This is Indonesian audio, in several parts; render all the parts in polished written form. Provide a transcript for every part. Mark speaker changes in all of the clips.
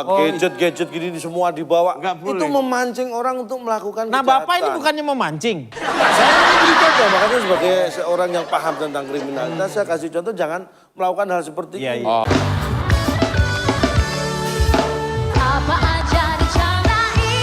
Speaker 1: gadget-gadget gini semua dibawa.
Speaker 2: Nggak boleh.
Speaker 1: Itu memancing orang untuk melakukan
Speaker 3: Nah,
Speaker 1: kejahatan.
Speaker 3: Bapak ini bukannya memancing.
Speaker 1: Saya memberi contoh, makanya sebagai seorang yang paham tentang kriminalitas, saya kasih contoh jangan melakukan hal seperti
Speaker 3: Iya,
Speaker 1: ini.
Speaker 3: iya.
Speaker 4: Apa aja dicandai.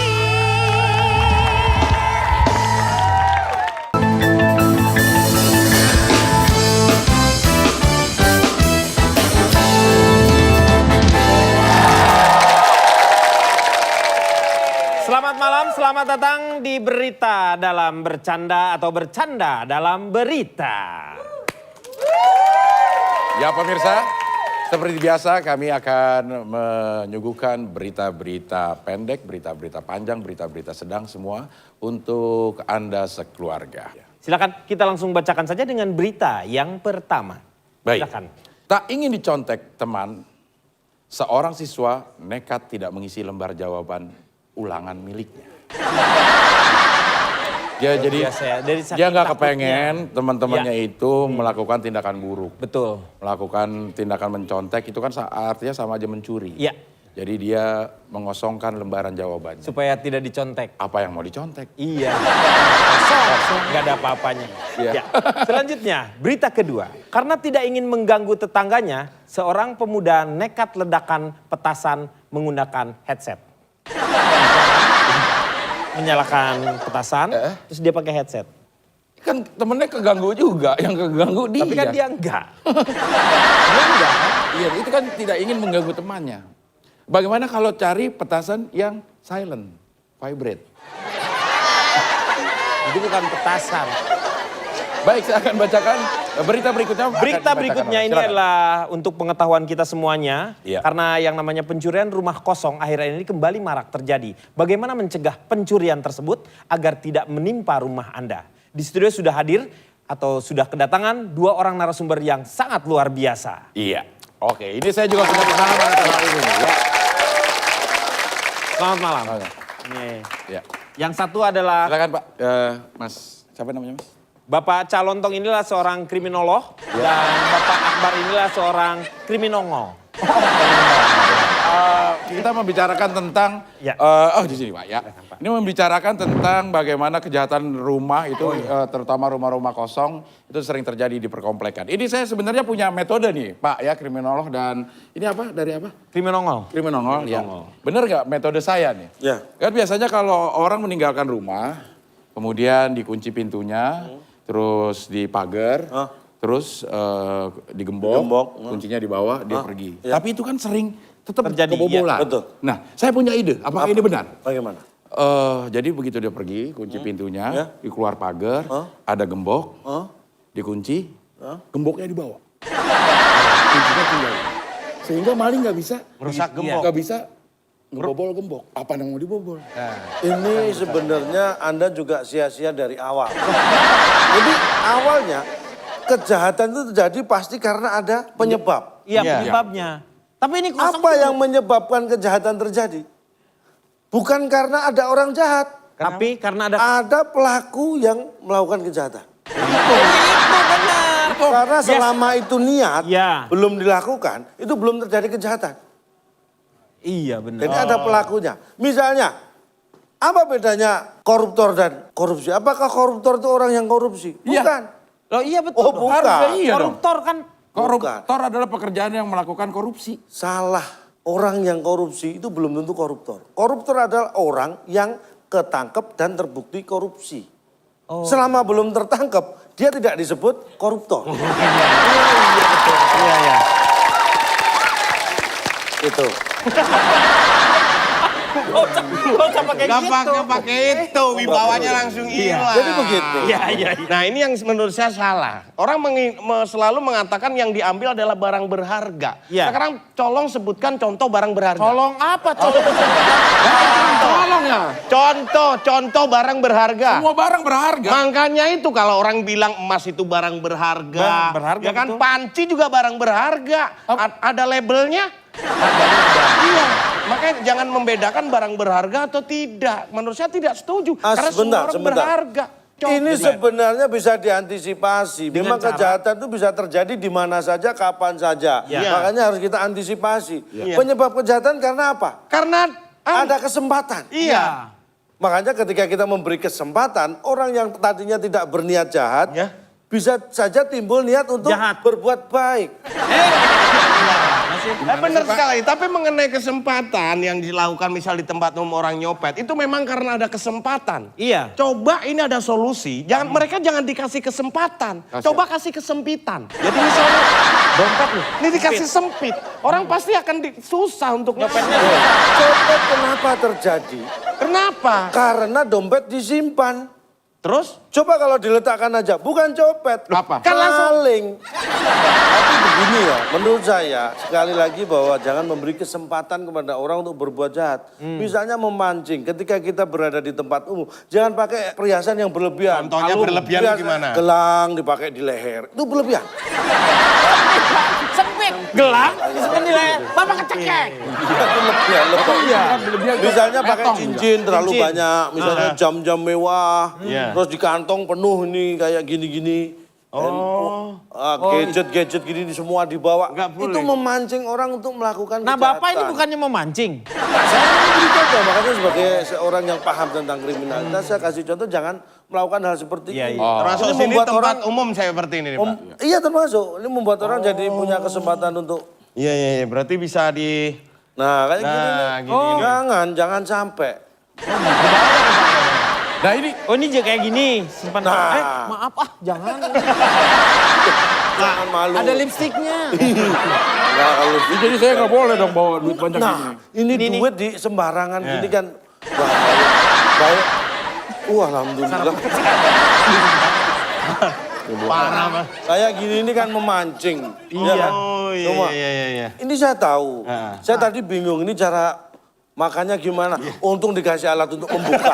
Speaker 3: Selamat malam, selamat datang di Berita dalam Bercanda atau Bercanda dalam Berita.
Speaker 2: Ya pemirsa, seperti biasa kami akan menyuguhkan berita-berita pendek, berita-berita panjang, berita-berita sedang semua untuk Anda sekeluarga.
Speaker 3: Silakan kita langsung bacakan saja dengan berita yang pertama.
Speaker 2: Baik,
Speaker 3: Silakan.
Speaker 2: tak ingin dicontek teman, seorang siswa nekat tidak mengisi lembar jawaban ulangan miliknya. Dia jadi
Speaker 3: Biasa ya, dari saking
Speaker 2: dia nggak
Speaker 3: takutnya.
Speaker 2: kepengen teman-temannya itu melakukan tindakan buruk.
Speaker 3: Betul.
Speaker 2: Melakukan tindakan mencontek itu kan artinya sama aja mencuri.
Speaker 3: Iya.
Speaker 2: Jadi dia mengosongkan lembaran jawabannya.
Speaker 3: Supaya tidak dicontek.
Speaker 2: Apa yang mau dicontek?
Speaker 3: Iya. Kosong. Nggak ada apa-apanya.
Speaker 2: Iya.
Speaker 3: Ya. Selanjutnya, berita kedua. Karena tidak ingin mengganggu tetangganya, seorang pemuda nekat ledakan petasan menggunakan headset. Menyalakan petasan, terus dia pakai headset.
Speaker 2: Kan temennya keganggu juga, yang keganggu dia.
Speaker 3: Tapi kan dia enggak. Dia enggak kan?
Speaker 2: Iya, itu kan tidak ingin mengganggu temannya. Bagaimana kalau cari petasan yang silent, vibrate?
Speaker 3: Itu bukan petasan.
Speaker 2: Baik, saya akan bacakan berita berikutnya.
Speaker 3: Berita berikutnya ini adalah untuk pengetahuan kita semuanya.
Speaker 2: Iya.
Speaker 3: Karena yang namanya pencurian rumah kosong akhir-akhir ini kembali marak terjadi. Bagaimana mencegah pencurian tersebut agar tidak menimpa rumah Anda? Di studio sudah hadir atau sudah kedatangan dua orang narasumber yang sangat luar biasa.
Speaker 2: Iya. Oke, ini saya juga punya pengalaman atas hal ini. Ya.
Speaker 3: Selamat malam.
Speaker 2: Oke.
Speaker 3: Nih.
Speaker 2: Ya.
Speaker 3: Yang satu adalah
Speaker 2: Silakan Pak, Mas, siapa namanya Mas?
Speaker 3: Bapak Calontong inilah seorang kriminolog. Dan Bapak Akbar inilah seorang kriminongol.
Speaker 2: Kita membicarakan tentang,
Speaker 3: Ya.
Speaker 2: di sini Pak ya. Ini membicarakan tentang bagaimana kejahatan rumah itu, terutama rumah-rumah kosong, itu sering terjadi di perkomplekan. Ini saya sebenarnya punya metode nih Pak ya, kriminolog dan ini apa, dari apa?
Speaker 3: Kriminongol.
Speaker 2: Kriminongol, ya.
Speaker 3: Kriminongol.
Speaker 2: Bener gak metode saya nih?
Speaker 1: Ya.
Speaker 2: Kan biasanya kalau orang meninggalkan rumah, kemudian dikunci pintunya, terus dipagar, terus digembok, kuncinya di bawah, dia pergi.
Speaker 1: Ya.
Speaker 2: Tapi itu kan sering tetap
Speaker 3: Terjadi,
Speaker 2: kebobolan.
Speaker 1: iya, betul.
Speaker 2: Nah, saya punya ide, apakah ini benar?
Speaker 1: Bagaimana?
Speaker 2: Jadi begitu dia pergi, kunci pintunya,
Speaker 1: Ya.
Speaker 2: di keluar pagar, ada gembok, dikunci, gemboknya dibawa. Kuncinya tinggal. Sehingga maling nggak bisa
Speaker 3: Merusak gembok.
Speaker 2: nggak bisa ngebobol gembok. Apa yang mau dibobol?
Speaker 1: Ini sebenarnya Anda juga sia-sia dari awal. Jadi awalnya kejahatan itu terjadi pasti karena ada penyebab.
Speaker 3: Iya,
Speaker 2: Iya.
Speaker 3: penyebabnya. Tapi ini kosong
Speaker 1: Apa
Speaker 3: tuh.
Speaker 1: yang menyebabkan kejahatan terjadi? Bukan karena ada orang jahat.
Speaker 3: Tapi karena ada...
Speaker 1: Ada pelaku yang melakukan kejahatan.
Speaker 3: Itu benar.
Speaker 1: Karena selama itu niat
Speaker 3: Ya.
Speaker 1: belum dilakukan, itu belum terjadi kejahatan.
Speaker 3: Iya benar.
Speaker 1: Jadi ada pelakunya. Misalnya, apa bedanya koruptor dan korupsi? Apakah koruptor itu orang yang korupsi?
Speaker 2: Iya.
Speaker 1: Bukan.
Speaker 3: Loh iya betul.
Speaker 1: Oh,
Speaker 3: dong.
Speaker 1: bukan.
Speaker 2: Harusnya iya dong.
Speaker 3: Koruptor kan
Speaker 2: Koruptor adalah pekerjaan yang melakukan korupsi.
Speaker 1: Salah. Orang yang korupsi itu belum tentu koruptor. Koruptor adalah orang yang ketangkep dan terbukti korupsi. Selama belum tertangkap, dia tidak disebut koruptor.
Speaker 3: iya ya.
Speaker 1: Itu.
Speaker 3: Gak usah pakai
Speaker 5: Gak
Speaker 3: gitu.
Speaker 5: pakai itu, wibawanya langsung hilang.
Speaker 1: Jadi begitu.
Speaker 3: Iya iya.
Speaker 5: Nah ini yang menurut saya salah. Orang selalu mengatakan yang diambil adalah barang berharga.
Speaker 3: Iya.
Speaker 5: Sekarang colong sebutkan contoh barang berharga.
Speaker 3: Tolong apa? Tolong.
Speaker 2: Tolong ya.
Speaker 5: Contoh barang berharga.
Speaker 2: Semua barang berharga.
Speaker 5: Makanya itu kalau orang bilang emas itu barang berharga.
Speaker 3: Barang berharga,
Speaker 5: Ya kan
Speaker 3: betul.
Speaker 5: panci juga barang berharga. Ada labelnya. Iya. Makanya jangan membedakan barang berharga atau tidak. Menurut saya tidak setuju. Karena semua orang berharga.
Speaker 1: Ini sebenarnya bisa diantisipasi.
Speaker 3: Dengan
Speaker 1: Memang
Speaker 3: cara?
Speaker 1: kejahatan itu bisa terjadi di mana saja, kapan saja.
Speaker 3: Ya.
Speaker 1: Makanya harus kita antisipasi.
Speaker 5: Iya.
Speaker 1: Penyebab kejahatan karena apa?
Speaker 5: Karena
Speaker 1: Ada kesempatan.
Speaker 5: iya.
Speaker 1: Makanya ketika kita memberi kesempatan, orang yang tadinya tidak berniat jahat,
Speaker 5: Ya.
Speaker 1: bisa saja timbul niat untuk
Speaker 3: Jahat.
Speaker 1: berbuat baik.
Speaker 5: Benar sekali, tapi mengenai kesempatan yang dilakukan misal di tempat umum orang nyopet, itu memang karena ada kesempatan.
Speaker 3: Iya.
Speaker 5: Coba ini ada solusi, mereka jangan dikasih kesempatan, coba kasih kesempitan. Jadi misalnya
Speaker 3: Dompet nih.
Speaker 5: ini dikasih sempit, orang pasti akan susah untuk nyopetnya.
Speaker 1: Copet kenapa terjadi?
Speaker 5: Kenapa?
Speaker 1: Karena dompet disimpan.
Speaker 5: Terus?
Speaker 1: Coba kalau diletakkan aja, bukan copet.
Speaker 2: Apa?
Speaker 1: Kan maling. Tapi begini ya, menurut saya sekali lagi bahwa jangan memberi kesempatan kepada orang untuk berbuat jahat. Misalnya memancing, ketika kita berada di tempat umum, jangan pakai perhiasan yang berlebihan.
Speaker 5: Contohnya
Speaker 1: Kalung,
Speaker 5: berlebihan
Speaker 1: perhiasan
Speaker 5: gimana?
Speaker 1: Gelang dipakai di leher, itu berlebihan.
Speaker 4: Sempit.
Speaker 3: Gelang?
Speaker 4: Bapak kecekek.
Speaker 1: Itu lebihan. Misalnya pakai
Speaker 2: Metong
Speaker 1: cincin terlalu
Speaker 3: Cincin.
Speaker 1: banyak, misalnya jam-jam mewah,
Speaker 5: Iya.
Speaker 1: terus di kantong penuh nih kayak gini-gini. Gadget-gadget gini semua dibawa.
Speaker 5: Nggak boleh.
Speaker 1: Itu memancing orang untuk melakukan
Speaker 3: Nah
Speaker 1: kejahatan.
Speaker 3: Bapak ini bukannya memancing.
Speaker 1: Saya memberi contoh, makanya sebagai seorang yang paham tentang kriminalitas, saya kasih contoh jangan melakukan hal seperti
Speaker 3: Iya,
Speaker 1: ini.
Speaker 3: iya.
Speaker 5: Termasuk
Speaker 1: Ini
Speaker 5: sini
Speaker 1: membuat
Speaker 5: tempat
Speaker 1: orang,
Speaker 5: umum saya seperti ini nih, Pak.
Speaker 1: iya termasuk, ini membuat orang jadi punya kesempatan untuk,
Speaker 5: Iya, iya, iya, berarti bisa di...
Speaker 1: nah kayak gini nih.
Speaker 5: Nah, gini.
Speaker 1: Jangan sampai.
Speaker 2: Nah ini
Speaker 3: Oh ini kayak gini. Simpan.
Speaker 1: Nah.
Speaker 3: Maaf jangan.
Speaker 1: Jangan malu.
Speaker 3: Ada lipstiknya.
Speaker 1: Nah, kalau
Speaker 2: jadi saya nggak boleh dong bawa duit banyak
Speaker 1: Nah,
Speaker 2: gini.
Speaker 1: ini
Speaker 3: Ini.
Speaker 1: duit di sembarangan gini kan bahaya. Bahaya. Alhamdulillah.
Speaker 5: Parah, Mas.
Speaker 1: Kayak gini ini kan memancing.
Speaker 3: Iya.
Speaker 1: kan?
Speaker 5: Oh, iya,
Speaker 1: Cuma,
Speaker 5: iya, iya, iya.
Speaker 1: ini saya tahu.
Speaker 5: Ah.
Speaker 1: Saya tadi bingung ini cara makannya gimana. Untung dikasih alat untuk membuka.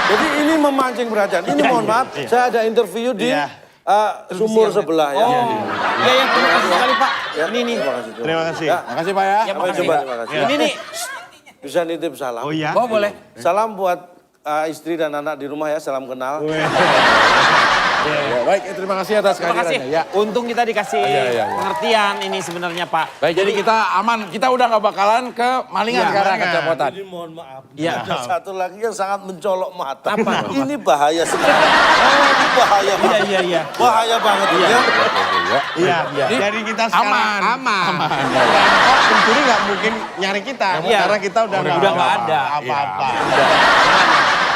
Speaker 1: Jadi ini memancing perhatian. Ini mohon maaf, saya ada interview di
Speaker 5: Iya.
Speaker 1: sumur sebelah ya.
Speaker 3: Iya ya terima kasih sekali Pak.
Speaker 1: Ya,
Speaker 3: Ini nih.
Speaker 1: Terima kasih.
Speaker 5: Terima kasih.
Speaker 1: Ya,
Speaker 2: Makasih Pak ya.
Speaker 3: Ya, makasih.
Speaker 1: coba, terima kasih.
Speaker 3: Ini nih.
Speaker 1: Bisa nitip salam.
Speaker 5: Oh iya?
Speaker 3: Oh boleh.
Speaker 1: Salam buat istri dan anak di rumah ya, salam kenal.
Speaker 2: Ya, baik, terima kasih atas
Speaker 3: Terima kasih.
Speaker 2: kehadirannya. Ya.
Speaker 3: Untung kita dikasih
Speaker 2: Iya.
Speaker 3: pengertian ini sebenarnya Pak.
Speaker 2: Baik, jadi kita aman. Kita udah nggak bakalan ke malingan
Speaker 3: Iya,
Speaker 2: sekarang ke
Speaker 5: malingan.
Speaker 2: Copotan.
Speaker 1: Ini mohon maaf.
Speaker 3: Iya.
Speaker 1: Ada satu lagi yang sangat mencolok mata.
Speaker 3: Apa?
Speaker 1: Ini bahaya sekali. Ini bahaya banget.
Speaker 3: Iya.
Speaker 1: Bahaya banget ya.
Speaker 5: Iya, jadi kita sekarang aman. Perampok pencuri nggak mungkin nyari kita,
Speaker 3: Iya.
Speaker 5: karena kita udah
Speaker 3: nggak ada.
Speaker 5: apa-apa.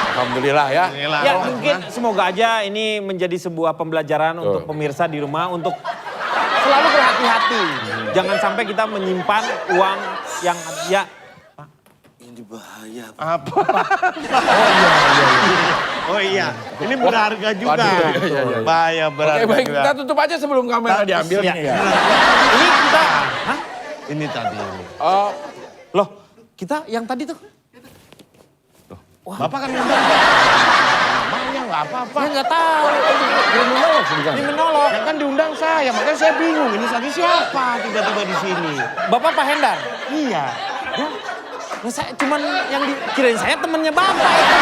Speaker 2: Alhamdulillah ya.
Speaker 5: Inilah.
Speaker 3: Ya mungkin semoga aja ini menjadi sebuah pembelajaran untuk pemirsa di rumah untuk selalu berhati-hati. Jangan sampai kita menyimpan uang yang ya
Speaker 1: Ini bahaya.
Speaker 5: Apa? Oh iya, ini berharga juga.
Speaker 2: Waduh, iya.
Speaker 5: Bahaya
Speaker 2: Oke,
Speaker 5: berharga
Speaker 2: baik,
Speaker 5: juga.
Speaker 2: kita tutup aja sebelum kamera diambil
Speaker 3: Iya.
Speaker 2: nih ya.
Speaker 3: ini kita hah?
Speaker 5: Ini tadi. Ini.
Speaker 2: Oh,
Speaker 3: Loh, kita yang tadi tuh
Speaker 5: Bapak kan ngundang. Namanya nggak apa-apa.
Speaker 3: saya nggak tahu. Kriminolog.
Speaker 5: Yang kan diundang saya, makanya saya bingung. Ini tadi siapa tiba-tiba di sini?
Speaker 3: Bapak Pak Hendar.
Speaker 5: Iya.
Speaker 3: Nah, saya cuman yang dikirain saya temennya Bapak itu.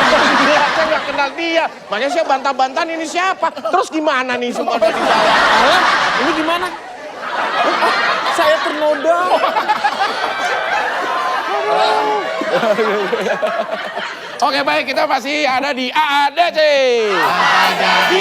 Speaker 5: Saya nggak kenal dia. Makanya saya bantah-bantahan ini siapa. Terus gimana nih semua udah dibawa?
Speaker 3: Alah, ini gimana? Saya ternoda.
Speaker 2: Oke, baik, kita masih ada di AADC.
Speaker 5: Ada di